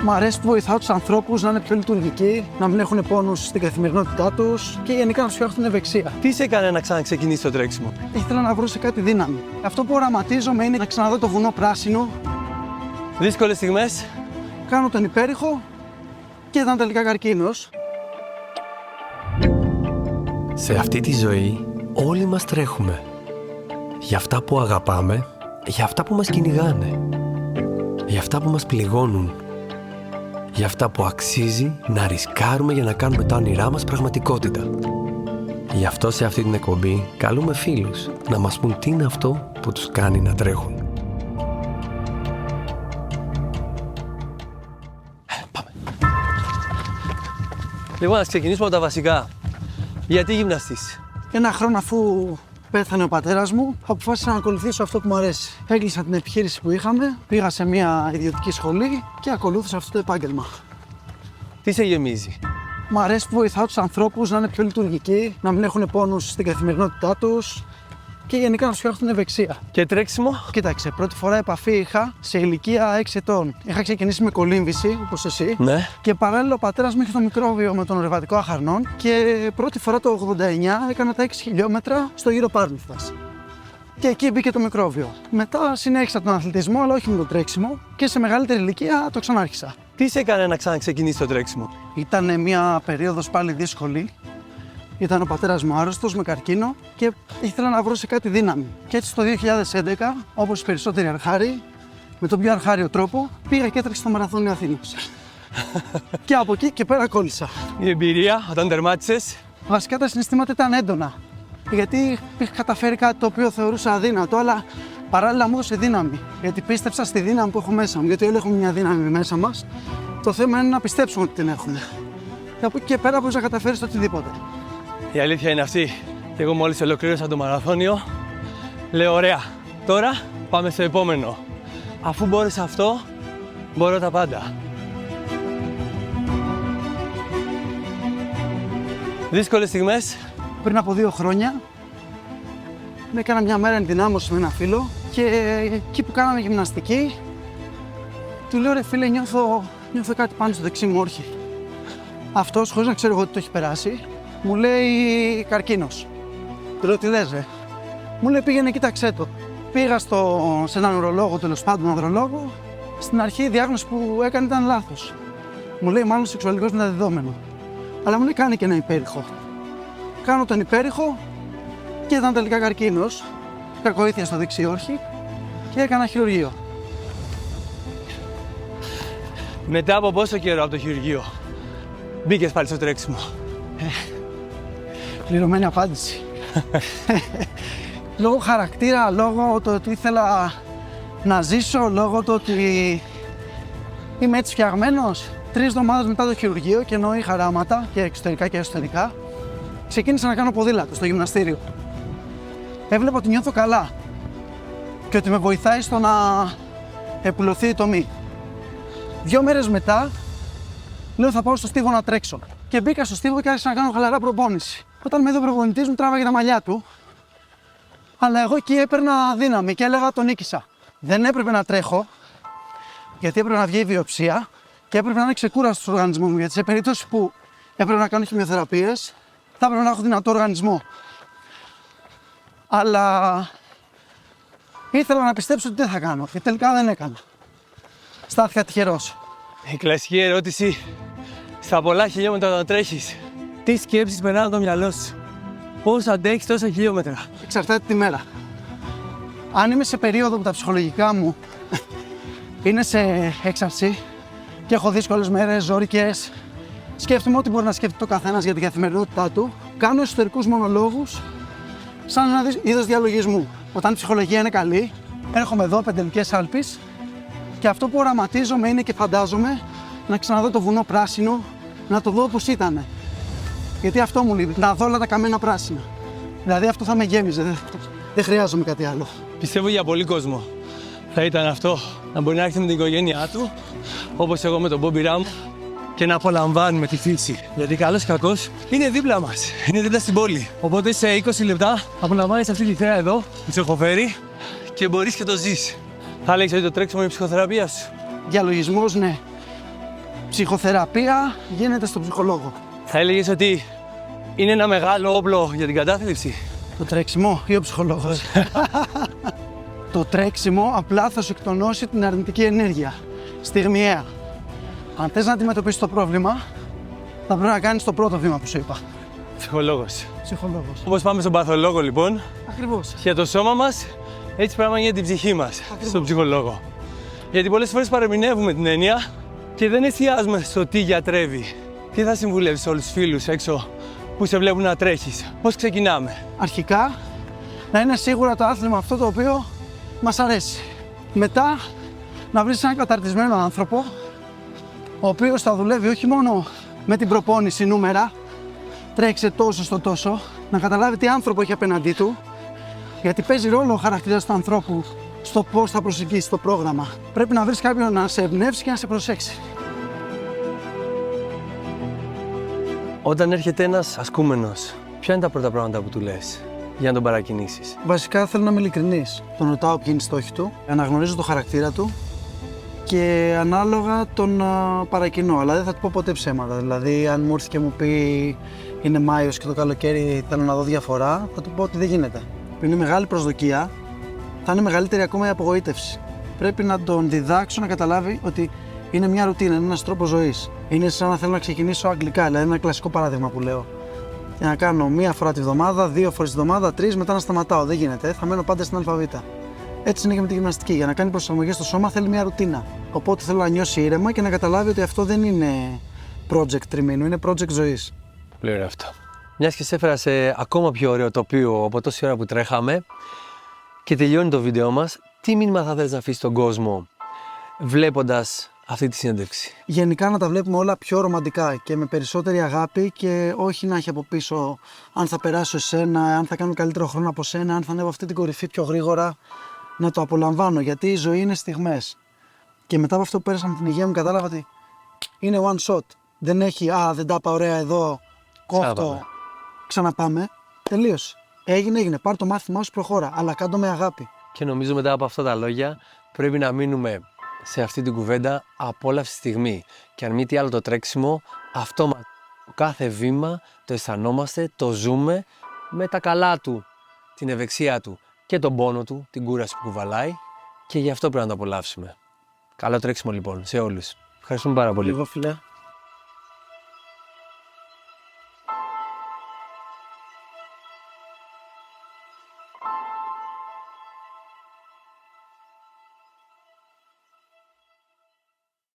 Μ' αρέσει που βοηθάω τους ανθρώπους να είναι πιο λειτουργικοί, να μην έχουν πόνους στην καθημερινότητά τους και γενικά να τους φτιάχνουν ευεξία. Τι σε έκανε να ξαναξεκινήσεις το τρέξιμο? Ήθελα να βρω σε κάτι δύναμη. Αυτό που οραματίζομαι είναι να ξαναδώ το βουνό πράσινο. Δύσκολες στιγμές. Κάνω τον υπέρηχο και ήταν τελικά καρκίνος. Σε αυτή τη ζωή όλοι μας τρέχουμε. Για αυτά που αγαπάμε, για αυτά που μας κυνηγάνε. Για αυτά που μας πληγώνουν. Για αυτά που αξίζει να ρισκάρουμε για να κάνουμε τα όνειρά μας πραγματικότητα. Γι' αυτό σε αυτή την εκπομπή καλούμε φίλους να μας πούν τι είναι αυτό που τους κάνει να τρέχουν. Πάμε. Λοιπόν, ας ξεκινήσουμε από τα βασικά. Γιατί γυμναστής? Ένα χρόνο αφού πέθανε ο πατέρας μου, αποφάσισα να ακολουθήσω αυτό που μου αρέσει. Έκλεισα την επιχείρηση που είχαμε, πήγα σε μια ιδιωτική σχολή και ακολούθησα αυτό το επάγγελμα. Τι σε γεμίζει? Μ' αρέσει που βοηθάω τους ανθρώπους να είναι πιο λειτουργικοί, να μην έχουν πόνους στην καθημερινότητά τους και γενικά να τους φτιάχνουν ευεξία. Και τρέξιμο? Κοίταξε, πρώτη φορά επαφή είχα σε ηλικία 6 ετών. Είχα ξεκινήσει με κολύμβηση, όπως εσύ. Ναι. Και παράλληλα ο πατέρας μου είχε το μικρόβιο με τον ορειβατικό αχαρνών και πρώτη φορά το 89 έκανα τα 6 χιλιόμετρα στο γύρο Πάρνηθας. Και εκεί μπήκε το μικρόβιο. Μετά συνέχισα τον αθλητισμό, αλλά όχι με το τρέξιμο και σε μεγαλύτερη ηλικία το ξανάρχισα. Τι σε έκανε να ξαναξεκινήσεις το τρέξιμο? Ήταν μια περίοδος πάλι δύσκολη. Ήταν ο πατέρας μου άρρωστος με καρκίνο και ήθελα να βρω σε κάτι δύναμη. Και έτσι το 2011, όπως οι περισσότεροι αρχάροι, με τον πιο αρχάριο τρόπο, πήγα και έτρεξα στο Μαραθώνιο Αθήνας. Και από εκεί και πέρα κόλλησα. Η εμπειρία όταν τερμάτισες? Βασικά τα συναισθήματα ήταν έντονα. Γιατί είχα καταφέρει κάτι το οποίο θεωρούσα αδύνατο, αλλά παράλληλα μου έδωσε δύναμη. Γιατί πίστεψα στη δύναμη που έχω μέσα μου. Γιατί όλοι έχουμε μια δύναμη μέσα μας. Το θέμα είναι να πιστέψουμε ότι την έχουμε. Και από εκεί και πέρα μπορείς να καταφέρεις το οτιδήποτε. Η αλήθεια είναι αυτή. Και εγώ μόλις ολοκλήρωσα το μαραθώνιο, λέω ωραία, τώρα πάμε στο επόμενο. Αφού μπόρεσα αυτό, μπορώ τα πάντα. Δύσκολες στιγμές. Πριν από 2 χρόνια, έκανα μια μέρα ενδυνάμωση με ένα φίλο και εκεί που κάναμε γυμναστική, του λέω ρε φίλε, νιώθω κάτι πάνω στο δεξί μου όρχη. Αυτός, χωρίς να ξέρω εγώ τι το έχει περάσει, μου λέει καρκίνος. Του λέω τι λες ρε? Μου λέει πήγαινε κοίταξέ το. Πήγα σε έναν ουρολόγο, τέλος πάντων ανδρολόγο. Στην αρχή η διάγνωση που έκανε ήταν λάθος. Μου λέει μάλλον σεξουαλικός μεταδεδόμενο. Αλλά μου λέει κάνει και ένα υπέρηχο. Κάνω τον υπέρηχο και ήταν τελικά καρκίνος. Κακοήθεια στο δεξί όρχη και έκανα χειρουργείο. Μετά από πόσο καιρό από το χειρουργείο μπήκες πάλι στο τρέξιμο? Πληρωμένη απάντηση. Λόγω χαρακτήρα, λόγω του ότι ήθελα να ζήσω, λόγω του ότι είμαι έτσι φτιαγμένος. 3 εβδομάδες μετά το χειρουργείο και ενώ είχα ράματα και εξωτερικά και εσωτερικά, ξεκίνησα να κάνω ποδήλατο στο γυμναστήριο. Έβλεπα ότι νιώθω καλά και ότι με βοηθάει στο να επουλωθεί η τομή. 2 μέρες μετά, λέω θα πάω στο στίβο να τρέξω. Και μπήκα στο στίβο και άρχισα να κάνω χαλαρά προπόνηση. Όταν με είδε ο προπονητής μου, τράβαγε τα μαλλιά του. Αλλά εγώ εκεί έπαιρνα δύναμη και έλεγα τον νίκησα. Δεν έπρεπε να τρέχω, γιατί έπρεπε να βγει η βιοψία και έπρεπε να είναι ξεκούραστος ο οργανισμός μου. Γιατί σε περίπτωση που έπρεπε να κάνω χημειοθεραπείες, θα έπρεπε να έχω δυνατό οργανισμό. Αλλά ήθελα να πιστέψω ότι δεν θα κάνω και τελικά δεν έκανα. Στάθηκα τυχερός. Η κλασική ερώτηση στα πολλά χιλιόμετρα όταν τρέχεις. Τι σκέψεις περνάνε από το μυαλό σου? Πώς αντέχεις τόσα χιλιόμετρα? Εξαρτάται τη μέρα. Αν είμαι σε περίοδο που τα ψυχολογικά μου είναι σε έξαρση και έχω δύσκολες μέρες, ζώρικες, σκέφτομαι ό,τι μπορεί να σκέφτεται ο καθένας για την καθημερινότητά του, κάνω εσωτερικούς μονολόγους σαν ένα είδος διαλογισμού. Όταν η ψυχολογία είναι καλή, έρχομαι εδώ, Πεντελικές Άλπεις, και αυτό που οραματίζομαι είναι και φαντάζομαι να ξαναδώ το βουνό πράσινο, να το δω όπως ήτανε. Γιατί αυτό μου λείπει, να δω όλα τα καμένα πράσινα. Δηλαδή αυτό θα με γέμιζε, δεν χρειάζομαι κάτι άλλο. Πιστεύω για πολύ κόσμο θα ήταν αυτό, να μπορεί να έρθει με την οικογένειά του, όπως εγώ με τον Μπόμπι Ραμ, και να απολαμβάνουμε τη φύση. Γιατί καλός ή κακός είναι δίπλα μας, είναι δίπλα στην πόλη. Οπότε σε 20 λεπτά απολαμβάνεις αυτή τη θέα εδώ, που σε έχω φέρει και μπορείς και το ζεις. Θα έλεγες ότι το τρέξιμο είναι η ψυχοθεραπεία σου? Διαλογισμός, ναι. ψυχοθεραπεία γίνεται στον ψυχολόγο. Θα έλεγες ότι είναι ένα μεγάλο όπλο για την κατάθλιψη. Το τρέξιμο ή ο ψυχολόγος? Το τρέξιμο απλά θα σου εκτονώσει την αρνητική ενέργεια, στιγμιαία. Αν θες να αντιμετωπίσεις το πρόβλημα, θα πρέπει να κάνεις το πρώτο βήμα που σου είπα. Ψυχολόγος. Ψυχολόγος. Όπως πάμε στον παθολόγο λοιπόν, Ακριβώς. για το σώμα μας, έτσι πρέπει να για την ψυχή μας, στον ψυχολόγο. Γιατί πολλές φορές παρεμηνεύουμε την έννοια και δεν εστιάζουμε στο τι γιατρεύει. Τι θα συμβουλεύεις όλους τους φίλους έξω που σε βλέπουν να τρέχεις? Πώς ξεκινάμε? Αρχικά, να είναι σίγουρα το άθλημα αυτό το οποίο μας αρέσει. Μετά, να βρεις έναν καταρτισμένο άνθρωπο, ο οποίος θα δουλεύει όχι μόνο με την προπόνηση νούμερα, τρέξε τόσο στο τόσο, να καταλάβει τι άνθρωπο έχει απέναντί του, γιατί παίζει ρόλο ο χαρακτήρας του ανθρώπου στο πώς θα προσεγγίσει το πρόγραμμα. Πρέπει να βρεις κάποιον να σε εμπνεύσει και να σε προσέξει. Όταν έρχεται ένας ασκούμενος, ποια είναι τα πρώτα πράγματα που του λες για να τον παρακινήσεις? Βασικά θέλω να είμαι ειλικρινής. Τον ρωτάω ποιοι είναι οι στόχοι του, αναγνωρίζω το χαρακτήρα του και ανάλογα τον παρακινώ. Αλλά δεν θα του πω ποτέ ψέματα. Δηλαδή, αν μου έρθει και μου πει είναι Μάιος και το καλοκαίρι θέλω να δω διαφορά, θα του πω ότι δεν γίνεται. Είναι μεγάλη προσδοκία, θα είναι μεγαλύτερη ακόμα η απογοήτευση. Πρέπει να τον διδάξω να καταλάβει ότι είναι μια ρουτίνα, είναι ένας τρόπος ζωής. Είναι σαν να θέλω να ξεκινήσω αγγλικά, δηλαδή ένα κλασικό παράδειγμα που λέω. Για να κάνω μία φορά τη βδομάδα, 2 φορές τη βδομάδα, 3, μετά να σταματάω. Δεν γίνεται, θα μένω πάντα στην αλφαβήτα. Έτσι είναι και με τη γυμναστική. Για να κάνει προσαρμογές στο σώμα θέλει μια ρουτίνα. Οπότε θέλω να νιώσει ήρεμα και να καταλάβει ότι αυτό δεν είναι project τριμήνου, είναι project ζωής. Πολύ ωραίο αυτό. Μιας και σε έφερα σε ακόμα πιο ωραίο τοπίο από τόση ώρα που τρέχαμε και τελειώνει το βίντεο μας, τι μήνυμα θα θέλεις να αφήσεις στον κόσμο βλέποντας αυτή τη συνέντευξη? Γενικά να τα βλέπουμε όλα πιο ρομαντικά και με περισσότερη αγάπη και όχι να έχει από πίσω αν θα περάσω εσένα, αν θα κάνω καλύτερο χρόνο από σένα, αν θα ανέβω αυτή την κορυφή πιο γρήγορα. Να το απολαμβάνω γιατί η ζωή είναι στιγμές. Και μετά από αυτό που πέρασα με την υγεία μου κατάλαβα ότι είναι one shot. Δεν έχει δεν τα είπα ωραία εδώ, κόφτω, ξαναπάμε. Τελείωσε. Έγινε. Πάρ' το μάθημά σου, προχώρα, αλλά κάντο με αγάπη. Και νομίζω μετά από αυτά τα λόγια πρέπει να μείνουμε σε αυτή την κουβέντα απόλαυση στιγμή. Και αν μη τι άλλο το τρέξιμο, αυτόματα κάθε βήμα το αισθανόμαστε, το ζούμε με τα καλά του, την ευεξία του και τον πόνο του, την κούραση που κουβαλάει και γι' αυτό πρέπει να το απολαύσουμε. Καλό τρέξιμο λοιπόν σε όλους. Ευχαριστούμε πάρα πολύ. Εγώ φιλέ.